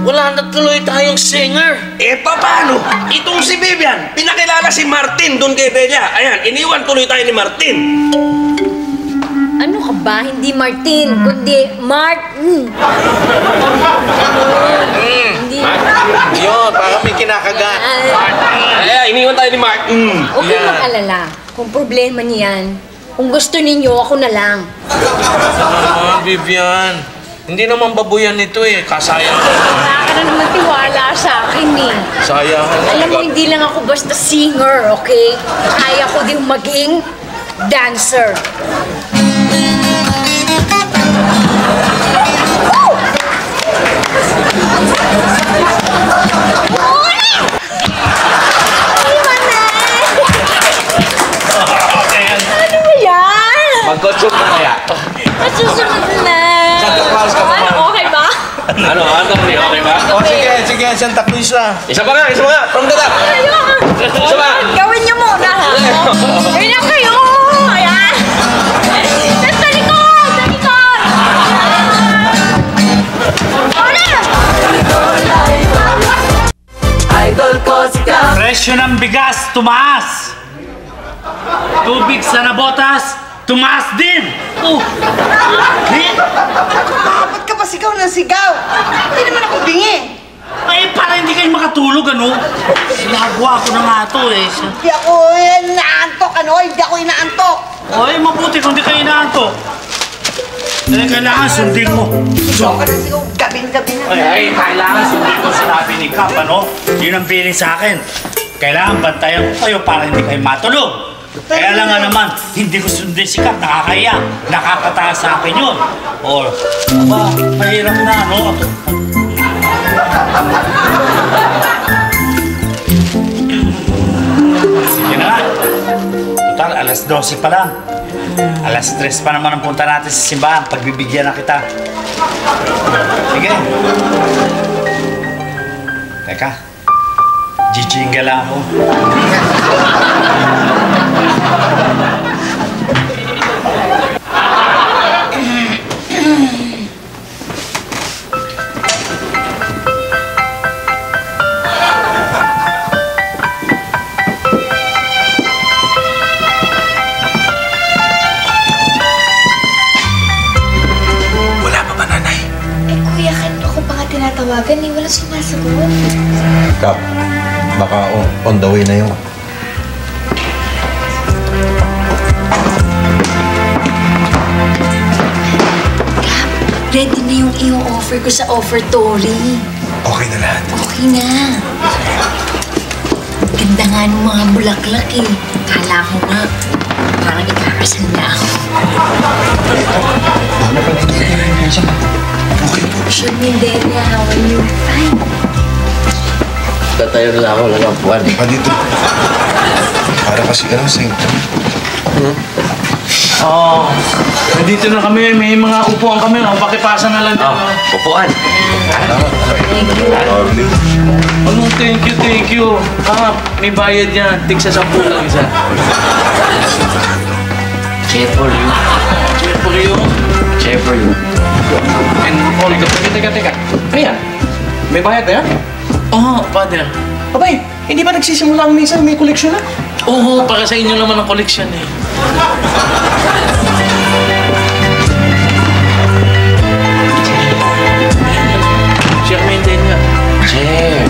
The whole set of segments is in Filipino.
Wala na tuloy tayong singer. Eh, paano? Itong si Vivian, pinakilala si Martin doon kay Delia. Ayan, iniwan tuloy tayo ni Martin. Ano ka ba? Hindi Martin, kundi Martin. Hindi. Yun, parang may kinakagat. Eh, iniwan tayo ni Martin. Huwag kang mag-alala. Kung problema niyan, kung gusto ninyo, ako na lang. Vivian, hindi naman babuyan nito eh. Kasayang. Wala ka na naman tiwala sa akin eh. Sayang. Alam mo, hindi lang ako basta singer, okay? Kaya ko din maging dancer. Ano ba yan? Mag-gotsog na kaya. Masusunod na. Santa Claus ka naman. Ano, okay ba? Ano, Anthony, okay ba? O sige, Santa Cruz na. Isa pa nga, from the top. Isa pa. Gawin niyo muna, ha? Gawin na kayo! Ayan! Sa likod! Sa likod! Idol ko si Cam. Presyo ng bigas, tumaas! Tubig sa nabotas, tumaas din! Ba't ka pa sigaw ng sigaw? Hindi naman ako bingi. Ay, para hindi kayo makatulog, ano? Sinagawa ko na nga ito, eh. Hindi ako inaantok, ano? Hindi ako inaantok. Ay, mabuti kung di kayo inaantok. Eh, kailangan sundin mo. Sigaw ka na sigaw, gabi-gabi na. Ay, kailangan sundin mo sinabi ni Cap, ano? Yun ang feeling sa akin. Kailangan bantayan ko kayo para hindi kayo matulog. Kaya lang nga naman, hindi ko sundin si Cap, nakakaya. Nakakataas sa akin yun. O, aba, mahirap na, ano? Sige na nga. Total, alas 12 pa lang. Alas 3 pa naman ang punta natin sa simbahan. Pagbibigyan na kita. Sige. Teka. Jijinga lang ako. Tinatawagan eh, wala sumasagot. Kap, baka on the way na yun. Kap, ready na yung i-offer ko sa offertory. Okay na lahat. Okay na. Ganda nga ng mga bulaklak eh. Kala ko nga, parang ikakasal na ako. Ano pa dito yung isa? Okay po. Sean Mendelia, how are you? Fine. Tatayo na ako ng apuan. Pa dito. Para kasi ano, symptom. Oh, nandito na kami. May mga upuan kami. Oh. Pakipasa na lang dito. Upuan. Thank you. Anong thank you. May bayad yan. Tigsa 10 lang isa. Cheer for you. Cheer for you. Cheer for you. And, Oli, teka. Ano yan? May bayad na yan? Oo, Father. Abay, hindi ba nagsisimula ang misa? May koleksyon na? Oo, para sa inyo naman ang koleksyon eh. Charmaine din nga. Cheer.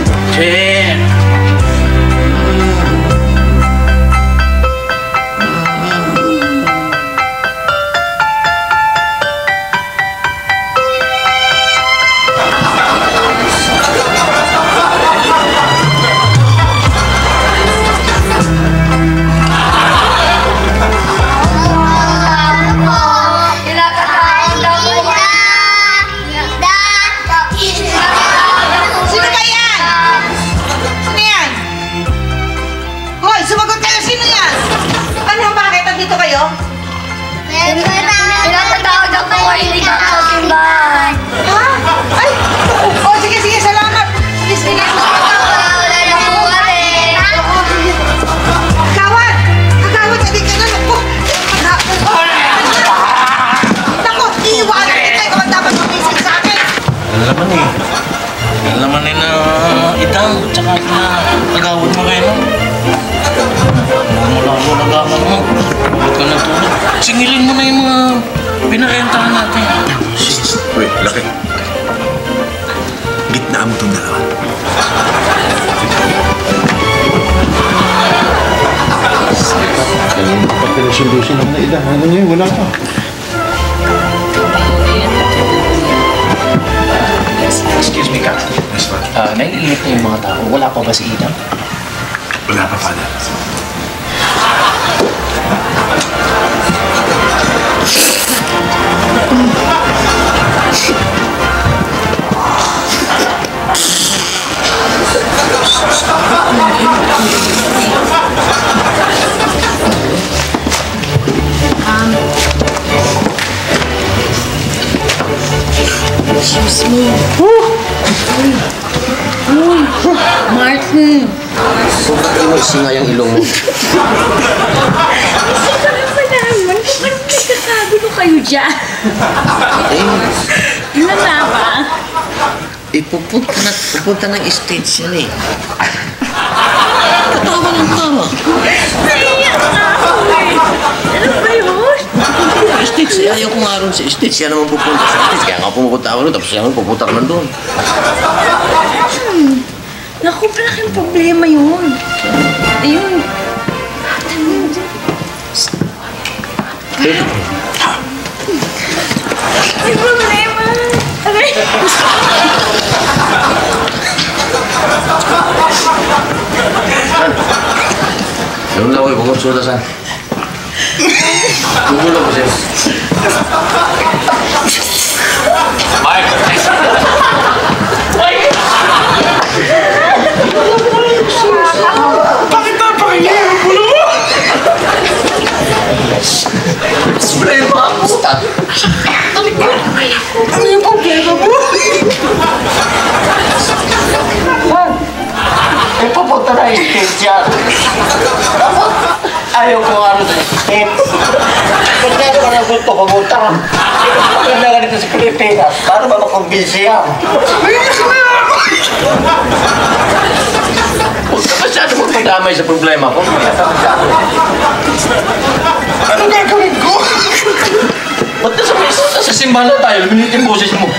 Pinapatawag ako ay hindi ka kasimbahan. Ha? Ay! Oh, sige, salamat. Sige. Wala na po kami. Kagawad, hindi ka na. Naku, iiwanan kita. Ikaw ang dapat magising sa akin. Ano naman eh. Mahal naman ni na itang, tsaka na agawad mo kayo. Wala mo nagaman mo. Huwag ka na tulog. Singilin mo na yung mga pinarentahan natin. Uy, laki. Gitnaan mo itong dalawa. Pag pinasundo-sin ako na ida, ano ngayon, wala pa. Excuse me, Kap. Yes, pa. Naiinit na yung mga tao. Wala pa ba si Ida? Wala pa, Father. Excuse me. Uy, Martin. Singa yung ilong mo. Kasi ka naman naman. Bakit nagkakagulo kayo dyan? Ano na ba? Pupunta ng stage yan eh. Katawa ng tawa. Naiyak na ako eh. Ano ba yun? Stage, ayaw ko nga ron sa stage. Yan naman pupunta sa stage. Kaya nga pumupunta ako ron. Tapos yan naman pupunta ka doon. Naku, malaking problema yun. Ayun. May problema. Aray. Yung laway, bukod suda saan. Gugulo ko siya. Bakit napakinggan ang pulo mo? Problema ako. Ano yung problema mo? Eh, papunta na yung stage yan. Dapat ayaw ko nga rin sa stage. Kaya ko na gusto pumunta. Maganda ka dito sa Pilipinas para ba makumbinsi yan? Huwag ka masyado magpadamay sa problema ko. Huwag ka masyado. Ano gagawin ko? Ba't nasa simbahan na tayo? Luminit yung boses mo.